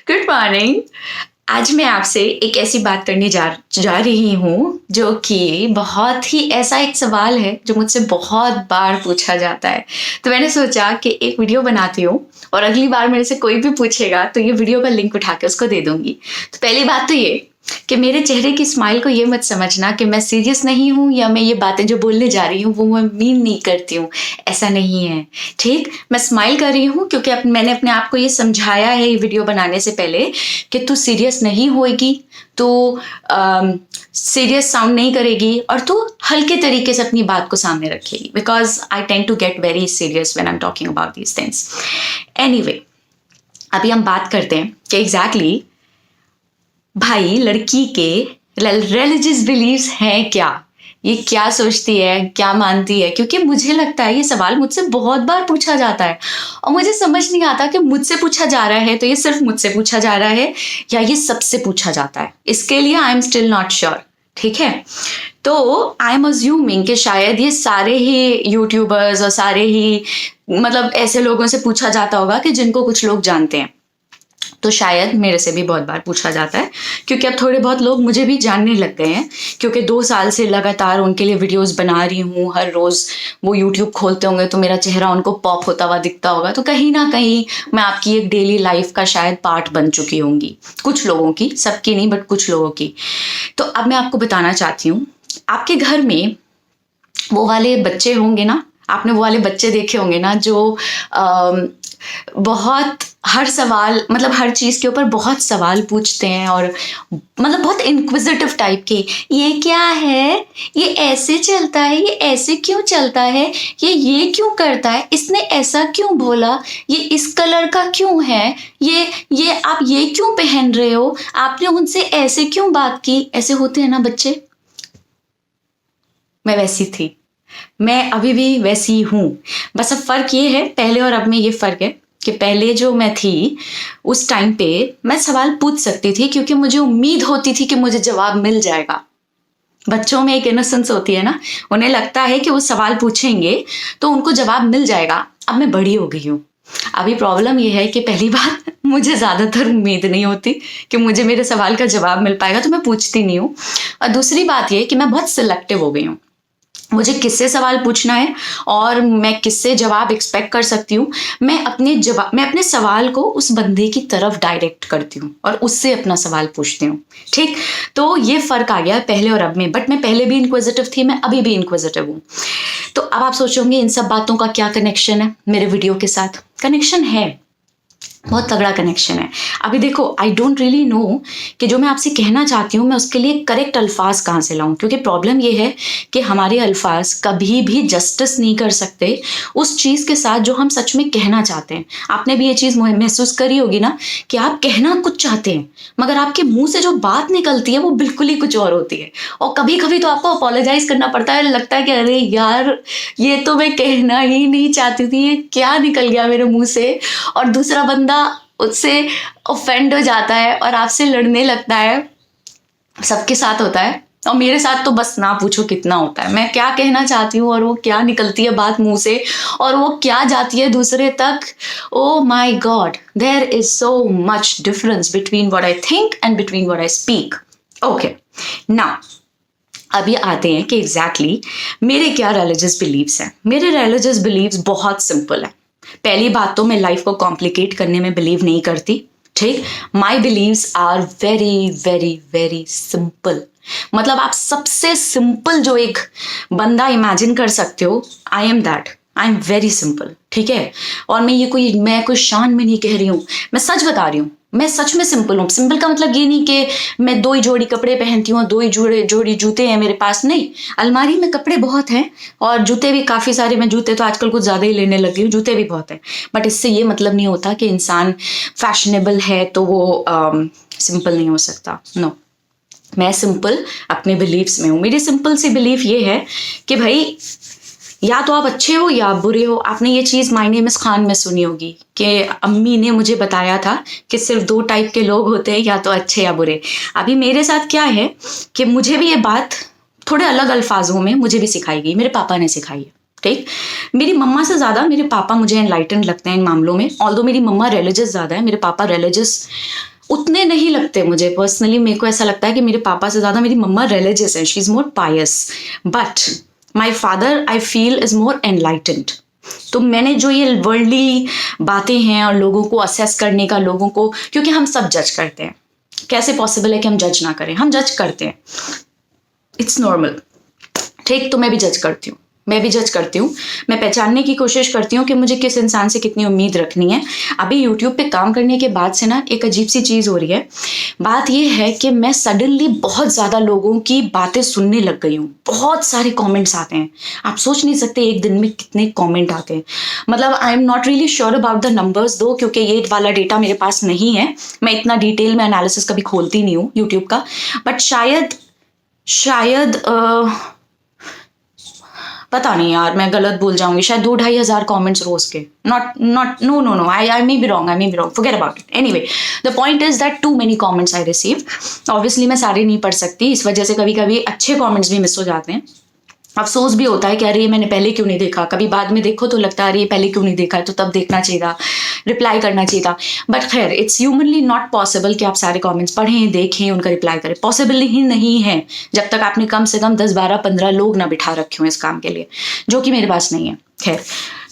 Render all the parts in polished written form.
Good morning. आज मैं आपसे एक ऐसी बात करने जा रही हूँ जो कि बहुत ही ऐसा एक सवाल है जो मुझसे बहुत बार पूछा जाता है। तो मैंने सोचा कि एक वीडियो बनाती हूँ और अगली बार मेरे से कोई भी पूछेगा तो ये वीडियो का लिंक उठा के उसको दे दूंगी। तो पहली बात तो ये कि मेरे चेहरे की स्माइल को ये मत समझना कि मैं सीरियस नहीं हूँ या मैं ये बातें जो बोलने जा रही हूँ वो मैं मीन नहीं करती हूँ। ऐसा नहीं है, ठीक। मैं स्माइल कर रही हूँ क्योंकि मैंने अपने आप को ये समझाया है ये वीडियो बनाने से पहले कि तू सीरियस नहीं होएगी, तो सीरियस साउंड नहीं करेगी और तू हल्के तरीके से अपनी बात को सामने रखेगी, because I tend to get very serious when I am talking about these things. Anyway, अभी हम बात करते हैं कि एग्जैक्टली भाई लड़की के रिलीजियस बिलीव्स हैं क्या, ये क्या सोचती है, क्या मानती है। क्योंकि मुझे लगता है ये सवाल मुझसे बहुत बार पूछा जाता है और मुझे समझ नहीं आता कि मुझसे पूछा जा रहा है तो ये सिर्फ मुझसे पूछा जा रहा है या ये सबसे पूछा जाता है। इसके लिए I am still not sure, ठीक है। तो आई एम अज्यूमिंग कि शायद ये सारे ही यूट्यूबर्स और सारे ही मतलब ऐसे लोगों से पूछा जाता होगा कि जिनको कुछ लोग जानते हैं। तो शायद मेरे से भी बहुत बार पूछा जाता है क्योंकि अब थोड़े बहुत लोग मुझे भी जानने लग गए हैं, क्योंकि 2 साल से लगातार उनके लिए वीडियोस बना रही हूँ। हर रोज़ वो यूट्यूब खोलते होंगे तो मेरा चेहरा उनको पॉप होता हुआ दिखता होगा। तो कहीं ना कहीं मैं आपकी एक डेली लाइफ का शायद पार्ट बन चुकी होंगी, कुछ लोगों की, सबकी नहीं बट कुछ लोगों की। तो अब मैं आपको बताना चाहती हूँ, आपके घर में वो वाले बच्चे होंगे ना, आपने वो वाले बच्चे देखे होंगे ना जो बहुत हर सवाल मतलब हर चीज़ के ऊपर बहुत सवाल पूछते हैं और मतलब बहुत इंक्विजिटिव टाइप के। ये क्या है, ये ऐसे चलता है, ये ऐसे क्यों चलता है, ये क्यों करता है, इसने ऐसा क्यों बोला, ये इस कलर का क्यों है, ये आप ये क्यों पहन रहे हो, आपने उनसे ऐसे क्यों बात की। ऐसे होते हैं ना बच्चे। मैं वैसी थी, मैं अभी भी वैसी हूँ। बस अब फ़र्क ये है, पहले और अब में ये फ़र्क है कि पहले जो मैं थी उस टाइम पे मैं सवाल पूछ सकती थी क्योंकि मुझे उम्मीद होती थी कि मुझे जवाब मिल जाएगा। बच्चों में एक इनोसेंस होती है ना, उन्हें लगता है कि वो सवाल पूछेंगे तो उनको जवाब मिल जाएगा। अब मैं बड़ी हो गई हूँ। अभी प्रॉब्लम ये है कि पहली बात मुझे ज़्यादातर उम्मीद नहीं होती कि मुझे मेरे सवाल का जवाब मिल पाएगा, तो मैं पूछती नहीं हूँ। और दूसरी बात ये कि मैं बहुत सिलेक्टिव हो गई हूँ। मुझे किससे सवाल पूछना है और मैं किससे जवाब एक्सपेक्ट कर सकती हूँ, मैं अपने सवाल को उस बंदे की तरफ डायरेक्ट करती हूँ और उससे अपना सवाल पूछती हूँ, ठीक। तो ये फ़र्क आ गया पहले और अब में। बट मैं पहले भी इंक्विजिटिव थी, मैं अभी भी इंक्विजिटिव हूँ। तो अब आप सोचोगे इन सब बातों का क्या कनेक्शन है मेरे वीडियो के साथ। कनेक्शन है, बहुत तगड़ा कनेक्शन है। अभी देखो, आई डोंट रियली नो कि जो मैं आपसे कहना चाहती हूँ मैं उसके लिए करेक्ट अल्फाज कहाँ से लाऊं, क्योंकि प्रॉब्लम ये है कि हमारे अल्फाज कभी भी जस्टिस नहीं कर सकते उस चीज़ के साथ जो हम सच में कहना चाहते हैं। आपने भी ये चीज़ महसूस करी होगी ना कि आप कहना कुछ चाहते हैं मगर आपके मुंह से जो बात निकलती है वो बिल्कुल ही कुछ और होती है। और कभी कभी तो आपको अपोलोजाइज करना पड़ता है, लगता है कि अरे यार ये तो मैं कहना ही नहीं चाहती थी, ये क्या निकल गया मेरे मुंह से। और दूसरा बंदा उससे ऑफेंड हो जाता है और आपसे लड़ने लगता है। सबके साथ होता है और मेरे साथ तो बस ना पूछो कितना होता है। मैं क्या कहना चाहती हूँ और वो क्या निकलती है बात मुंह से और वो क्या जाती है दूसरे तक। Oh my God, there is so much difference between what I think and between what I speak. Okay, now अभी आते हैं कि एग्जैक्टली मेरे क्या रिलीजियस बिलीव्स हैं। मेरे रिलीजियस बिलीव्स बहुत सिंपल है। पहली बात तो मैं लाइफ को कॉम्प्लिकेट करने में बिलीव नहीं करती, ठीक। My beliefs are very very very simple. मतलब आप सबसे सिंपल जो एक बंदा इमेजिन कर सकते हो, I am that. I am very simple, ठीक है। और मैं कोई शान में नहीं कह रही हूँ, मैं सच बता रही हूँ। मैं सच में सिंपल हूँ। सिंपल का मतलब ये नहीं कि मैं 2 ही जोड़ी कपड़े पहनती हूँ, 2 ही जोड़ी जूते हैं मेरे पास, नहीं। अलमारी में कपड़े बहुत हैं और जूते भी काफ़ी सारे। मैं जूते तो आजकल कुछ ज़्यादा ही लेने लगी हूँ, जूते भी बहुत हैं। बट इससे ये मतलब नहीं होता कि इंसान फैशनेबल है तो वो सिंपल नहीं हो सकता। नो, मैं सिंपल अपने बिलीव्स में हूँ। मेरी सिंपल सी बिलीफ ये है कि भाई या तो आप अच्छे हो या आप बुरे हो। आपने ये चीज़ माय नेम इज़ खान में सुनी होगी कि अम्मी ने मुझे बताया था कि सिर्फ 2 टाइप के लोग होते हैं, या तो अच्छे या बुरे। अभी मेरे साथ क्या है कि मुझे भी ये बात थोड़े अलग अल्फाजों में मुझे भी सिखाई गई, मेरे पापा ने सिखाई है, ठीक। मेरी मम्मा से ज़्यादा मेरे पापा मुझे एनलाइटेंड लगते हैं इन मामलों में। ऑल्दो मेरी मम्मा रिलीजियस ज़्यादा है, मेरे पापा रिलीजियस उतने नहीं लगते मुझे पर्सनली। मेरे को ऐसा लगता है कि मेरे पापा से ज़्यादा मेरी मम्मा रिलीजियस है, she is more pious, but my father I feel is more enlightened. तो मैंने जो ये वर्ल्डली बातें हैं और लोगों को असेस करने का, लोगों को, क्योंकि हम सब जज करते हैं, कैसे पॉसिबल है कि हम जज ना करें? हम जज करते हैं, इट्स नॉर्मल, ठीक। तो मैं भी जज करती हूँ, मैं पहचानने की कोशिश करती हूँ कि मुझे किस इंसान से कितनी उम्मीद रखनी है। अभी यूट्यूब पे काम करने के बाद से ना एक अजीब सी चीज़ हो रही है। बात ये है कि मैं सडनली बहुत ज़्यादा लोगों की बातें सुनने लग गई हूँ। बहुत सारे कमेंट्स आते हैं, आप सोच नहीं सकते एक दिन में कितने कमेंट आते हैं। मतलब I am not really sure about the numbers दो, क्योंकि ये वाला डेटा मेरे पास नहीं है। मैं इतना डिटेल में एनालिसिस कभी खोलती नहीं हूँ यूट्यूब का, बट शायद पता नहीं यार, मैं गलत बोल जाऊंगी, शायद 2-2,500 कमेंट्स रोज के। No, I may be wrong, forget about it. Anyway, the point is that too many comments I receive. Obviously मैं सारे नहीं पढ़ सकती, इस वजह से कभी कभी अच्छे कमेंट्स भी मिस हो जाते हैं। अफसोस भी होता है कि अरे ये मैंने पहले क्यों नहीं देखा। कभी बाद में देखो तो लगता है अरे ये पहले क्यों नहीं देखा है, तो तब देखना चाहिए था, रिप्लाई करना चाहिए था। बट खैर, इट्स ह्यूमनली नॉट पॉसिबल कि आप सारे कमेंट्स पढ़ें, देखें, उनका रिप्लाई करें। पॉसिबल ही नहीं है जब तक आपने कम से कम 10, 12, 15 लोग ना बिठा रखे हो इस काम के लिए, जो कि मेरे पास नहीं है। खैर,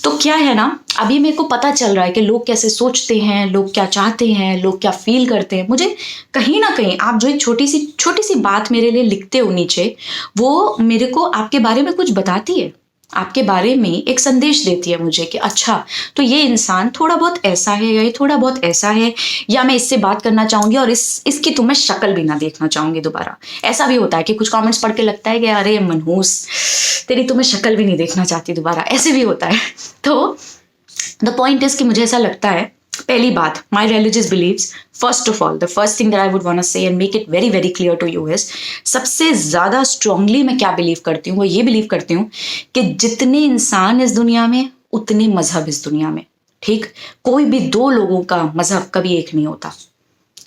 तो क्या है ना, अभी मेरे को पता चल रहा है कि लोग कैसे सोचते हैं, लोग क्या चाहते हैं, लोग क्या फील करते हैं। मुझे कहीं ना कहीं आप जो एक छोटी सी बात मेरे लिए लिखते हो नीचे, वो मेरे को आपके बारे में कुछ बताती है, आपके बारे में एक संदेश देती है मुझे कि अच्छा, तो ये इंसान थोड़ा बहुत ऐसा है, या ये थोड़ा बहुत ऐसा है, या मैं इससे बात करना चाहूंगी और इसकी तो मैं शक्ल भी ना देखना चाहूंगी दोबारा। ऐसा भी होता है कि कुछ कमेंट्स पढ़ के लगता है कि अरे मनहूस, तेरी तो मैं शक्ल भी नहीं देखना चाहती दोबारा, ऐसे भी होता है। तो द पॉइंट इज कि मुझे ऐसा लगता है, पहली बात, my religious beliefs, first of all, the first thing that I would want to say and make it very very clear to you is, सबसे ज्यादा स्ट्रांगली मैं क्या बिलीव करती हूँ, वो ये बिलीव करती हूँ कि जितने इंसान इस दुनिया में, उतने मजहब इस दुनिया में, ठीक। कोई भी दो लोगों का मजहब कभी एक नहीं होता,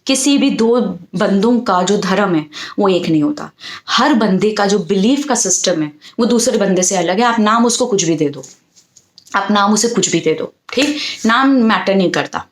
किसी भी दो बंदों का जो धर्म है वो एक नहीं होता। हर बंदे का जो बिलीफ का सिस्टम है वो दूसरे बंदे से अलग है। आप नाम उसको कुछ भी दे दो, आप नाम उसे कुछ भी दे दो, ठीक, नाम मैटर नहीं करता,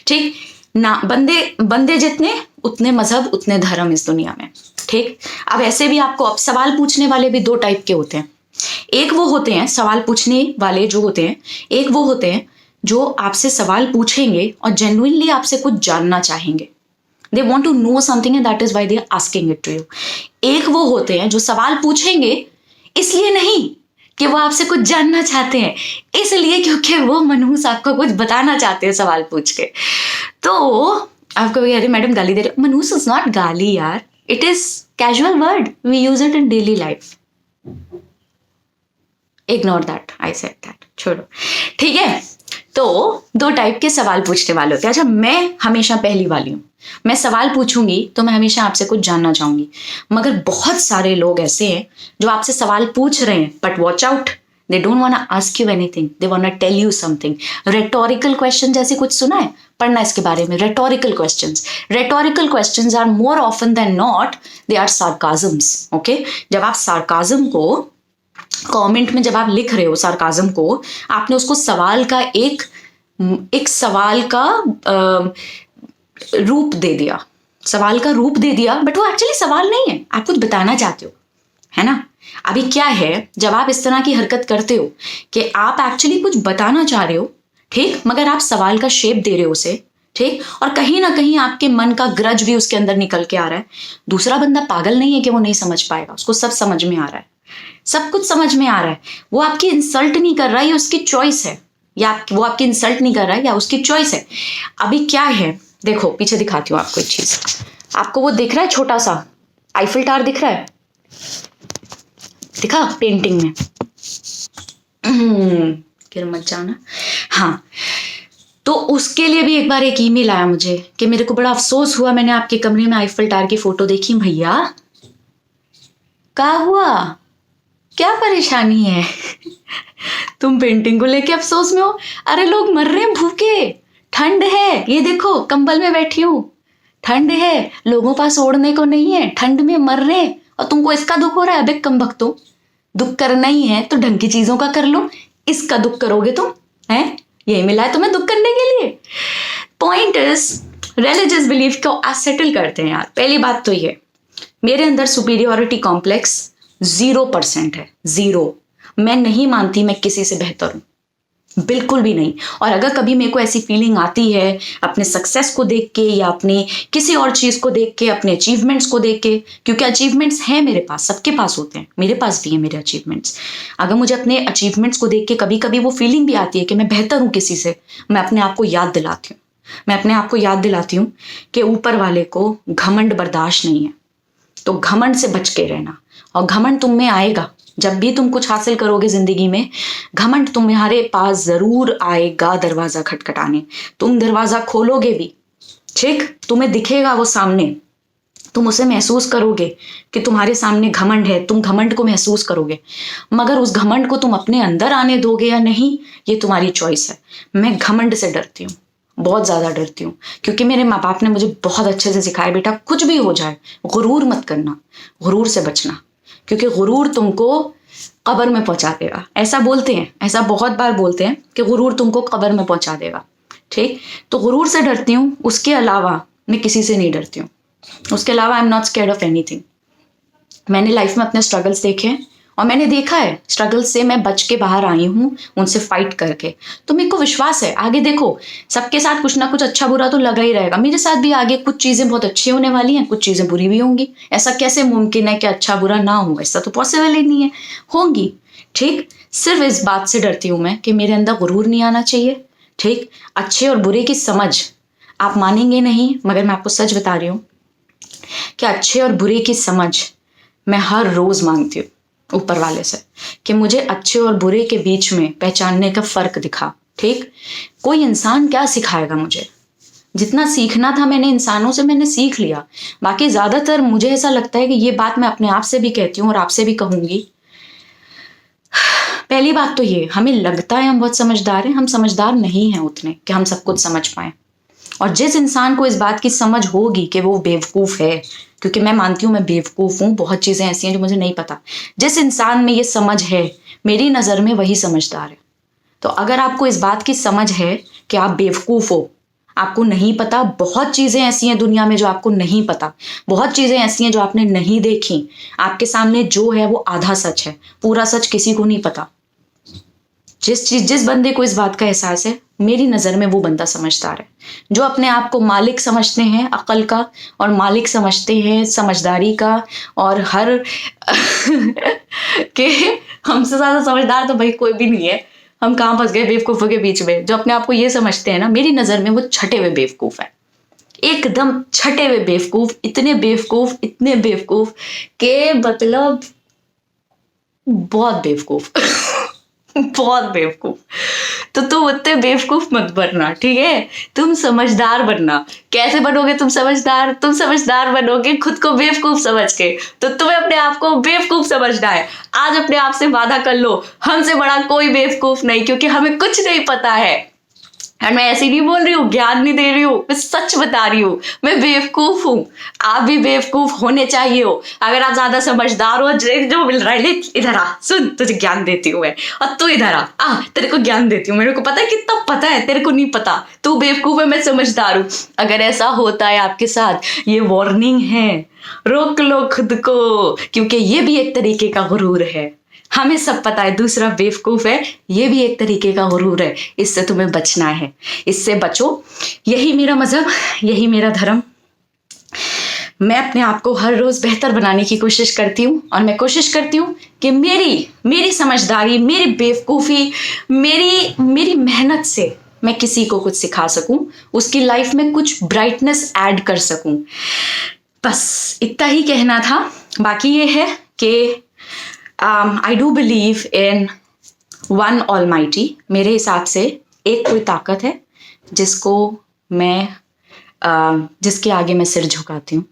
ठीक ना। बंदे जितने, उतने मजहब, उतने धर्म इस दुनिया में, ठीक। अब ऐसे भी आपको, अब सवाल पूछने वाले भी दो टाइप के होते हैं। एक वो होते हैं सवाल पूछने वाले जो होते हैं, एक वो होते हैं जो आपसे सवाल पूछेंगे और जेन्युइनली आपसे कुछ जानना चाहेंगे। They want to know something and that is why they are asking it to you. एक वो होते हैं जो सवाल पूछेंगे इसलिए नहीं कि वो आपसे कुछ जानना चाहते हैं, इसलिए क्योंकि वो मनहूस आपको कुछ बताना चाहते हैं सवाल पूछ के। तो आपको अरे मैडम गाली दे रहे, मनहूस इज नॉट गाली यार, it is casual word, we use it in daily life. Ignore that, I said that, छोड़ो, ठीक है। तो दो टाइप के सवाल पूछने वाले होते हैं। अच्छा, मैं हमेशा पहली वाली हूँ, मैं सवाल पूछूंगी तो मैं हमेशा आपसे कुछ जानना चाहूंगी। मगर बहुत सारे लोग ऐसे हैं जो आपसे सवाल पूछ रहे हैं, but watch out, they don't want to ask you anything, they want to tell you something. Rhetorical question जैसे कुछ सुना है, पढ़ना इसके बारे में। Rhetorical questions are more often than not, they are sarcasms, okay. जब आप सार्काजम को कमेंट में जब आप लिख रहे हो, सार्काजम को, आपने उसको सवाल का एक सवाल का रूप दे दिया, बट वो एक्चुअली सवाल नहीं है, आप कुछ बताना चाहते हो, है ना। अभी क्या है, जब आप इस तरह की हरकत करते हो कि आप एक्चुअली कुछ बताना चाह रहे हो, ठीक, मगर आप सवाल का शेप दे रहे हो उसे, ठीक, और कहीं ना कहीं आपके मन का ग्रज भी उसके अंदर निकल के आ रहा है। दूसरा बंदा पागल नहीं है कि वो नहीं समझ पाएगा, उसको सब समझ में आ रहा है, सब कुछ समझ में आ रहा है। वो आपकी इंसल्ट नहीं कर रहा है, ये उसकी चॉइस है, या वो आपकी इंसल्ट नहीं कर रहा है, या उसकी चॉइस है। अभी क्या है, देखो पीछे दिखाती हूँ आपको एक चीज। आपको वो दिख रहा है, छोटा सा आईफिल टावर दिख रहा है, दिखा पेंटिंग में, गिर मत जाना। हाँ, तो उसके लिए भी एक बार एक ईमेल आया मुझे कि मेरे को बड़ा अफसोस हुआ, मैंने आपके कमरे में आईफिल टावर की फोटो देखी। भैया क्या हुआ, क्या परेशानी है? तुम पेंटिंग को लेके अफसोस में हो? अरे लोग मर रहे हैं भूखे, ठंड है, ये देखो कंबल में बैठी हूं, ठंड है, लोगों पास ओढ़ने को नहीं है, ठंड में मर रहे हैं, और तुमको इसका दुख हो रहा है? अबे कम भक्तो, दुख करना ही है तो ढंग की चीजों का कर लो, इसका दुख करोगे तुम, है? यही मिला है तुम्हें दुख करने के लिए। पॉइंट इज, रिलीजियस बिलीफ को आज सेटल करते हैं यार। पहली बात तो ये, मेरे अंदर सुपीरियोरिटी कॉम्प्लेक्स 0% है, 0। मैं नहीं मानती मैं किसी से बेहतर हूं, बिल्कुल भी नहीं। और अगर कभी मेरे को ऐसी फीलिंग आती है अपने सक्सेस को देख के या अपनी किसी और चीज को देख के, अपने अचीवमेंट्स को देख के, क्योंकि अचीवमेंट्स हैं मेरे पास, सबके पास होते हैं, मेरे पास भी है मेरे अचीवमेंट्स। अगर मुझे अपने अचीवमेंट्स को देख के कभी कभी वो फीलिंग भी आती है कि मैं बेहतर हूं किसी से, मैं अपने आप को याद दिलाती हूँ, मैं अपने आप को याद दिलाती हूँ कि ऊपर वाले को घमंड बर्दाश्त नहीं है। तो घमंड से बच के रहना, और घमंड तुम में आएगा जब भी तुम कुछ हासिल करोगे जिंदगी में। घमंड तुम्हारे पास जरूर आएगा दरवाजा खटखटाने, तुम दरवाजा खोलोगे भी, ठीक, तुम्हें दिखेगा वो सामने, तुम उसे महसूस करोगे कि तुम्हारे सामने घमंड है, तुम घमंड को महसूस करोगे, मगर उस घमंड को तुम अपने अंदर आने दोगे या नहीं, ये तुम्हारी चॉइस है। मैं घमंड से डरती हूँ, बहुत ज्यादा डरती हूँ, क्योंकि मेरे माँ बाप ने मुझे बहुत अच्छे से सिखाया, बेटा कुछ भी हो जाए गुरूर मत करना, गुरूर से बचना, क्योंकि गुरूर तुमको कब्र में पहुंचा देगा। ऐसा बोलते हैं, ऐसा बहुत बार बोलते हैं कि गुरूर तुमको कब्र में पहुंचा देगा, ठीक। तो गुरूर से डरती हूँ, उसके अलावा मैं किसी से नहीं डरती हूँ। उसके अलावा I am not scared of anything. मैंने लाइफ में अपने स्ट्रगल्स देखे हैं और मैंने देखा है स्ट्रगल से मैं बच के बाहर आई हूँ, उनसे फाइट करके। तो मेरे को विश्वास है आगे देखो, सबके साथ कुछ ना कुछ अच्छा बुरा तो लगा ही रहेगा। मेरे साथ भी आगे कुछ चीजें बहुत अच्छी होने वाली हैं, कुछ चीजें बुरी भी होंगी। ऐसा कैसे मुमकिन है कि अच्छा बुरा ना हो, ऐसा तो पॉसिबल ही नहीं है, होंगी, ठीक। सिर्फ इस बात से डरती हूँ मैं कि मेरे अंदर गुरूर नहीं आना चाहिए, ठीक। अच्छे और बुरे की समझ, आप मानेंगे नहीं मगर मैं आपको सच बता रही हूँ कि अच्छे और बुरे की समझ मैं हर रोज मांगती हूँ ऊपर वाले से, कि मुझे अच्छे और बुरे के बीच में पहचानने का फर्क दिखा, ठीक। कोई इंसान क्या सिखाएगा मुझे, जितना सीखना था मैंने इंसानों से मैंने सीख लिया। बाकी ज्यादातर मुझे ऐसा लगता है कि ये बात मैं अपने आप से भी कहती हूँ और आपसे भी कहूंगी। पहली बात तो ये, हमें लगता है हम बहुत समझदार हैं, हम समझदार नहीं हैं उतने कि हम सब कुछ समझ पाए। और जिस इंसान को इस बात की समझ होगी कि वो बेवकूफ है, क्योंकि मैं मानती हूँ मैं बेवकूफ हूँ, बहुत चीजें ऐसी हैं जो मुझे नहीं पता, जिस इंसान में ये समझ है मेरी नजर में वही समझदार है। तो अगर आपको इस बात की समझ है कि आप बेवकूफ हो, आपको नहीं पता, बहुत चीजें ऐसी हैं दुनिया में जो आपको नहीं पता, बहुत चीजें ऐसी हैं जो आपने नहीं देखी, आपके सामने जो है वो आधा सच है, पूरा सच किसी को नहीं पता। जिस बंदे को इस बात का एहसास है, मेरी नजर में वो बंदा समझदार है। जो अपने आप को मालिक समझते हैं अक्ल का, और मालिक समझते हैं समझदारी का, और हर के हमसे ज्यादा समझदार तो भाई कोई भी नहीं है। हम कहाँ फंस गए बेवकूफों के बीच में। जो अपने आप को ये समझते हैं ना, मेरी नजर में वो छठे हुए बेवकूफ है, एकदम छठे हुए बेवकूफ, इतने बेवकूफ के मतलब बहुत बेवकूफ बहुत बेवकूफ। तो तुम उतने बेवकूफ मत बनना, ठीक है, तुम समझदार बनना। कैसे बनोगे तुम समझदार? तुम समझदार बनोगे खुद को बेवकूफ समझ के। तो तुम्हें अपने आप को बेवकूफ समझना है। आज अपने आप से वादा कर लो, हमसे बड़ा कोई बेवकूफ नहीं, क्योंकि हमें कुछ नहीं पता है। और मैं ऐसे नहीं बोल रही हूँ, ज्ञान नहीं दे रही हूँ, मैं सच बता रही हूँ, मैं बेवकूफ हूँ। आप भी बेवकूफ होने चाहिए हो। अगर आप ज्यादा समझदार हो, जो मिल रहा है, ले इधर आ, सुन तुझे ज्ञान देती हूँ मैं, और तू इधर आ तेरे को ज्ञान देती हूँ। मेरे को पता है कितना पता है, तेरे को नहीं पता। तू बेवकूफ है, मैं समझदार हूँ। अगर ऐसा होता है आपके साथ, ये वार्निंग है, रोक लो खुद को, क्योंकि ये भी एक तरीके का गुरूर है। हमें सब पता है दूसरा बेवकूफ है, ये भी एक तरीके का गुरूर है। इससे तुम्हें बचना है, इससे बचो। यही मेरा मजहब, यही मेरा धर्म। मैं अपने आप को हर रोज बेहतर बनाने की कोशिश करती हूँ, और मैं कोशिश करती हूँ कि मेरी समझदारी, मेरी बेवकूफी, मेरी मेहनत से मैं किसी को कुछ सिखा सकूं, उसकी लाइफ में कुछ ब्राइटनेस ऐड कर सकूं। बस इतना ही कहना था। बाकी ये है कि I do believe in one Almighty। मेरे हिसाब से एक कोई ताकत है जिसको मैं जिसके आगे मैं सिर झुकाती हूँ,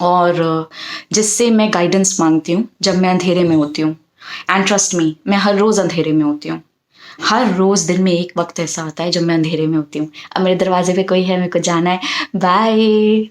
और जिससे मैं गाइडेंस मांगती हूँ जब मैं अंधेरे में होती हूँ। एंड ट्रस्ट मी, मैं हर रोज़ अंधेरे में होती हूँ। हर रोज़ दिन में एक वक्त ऐसा आता है जब मैं अंधेरे में होती हूँ। अब मेरे दरवाजे पे कोई है, मेरे को जाना है। बाय।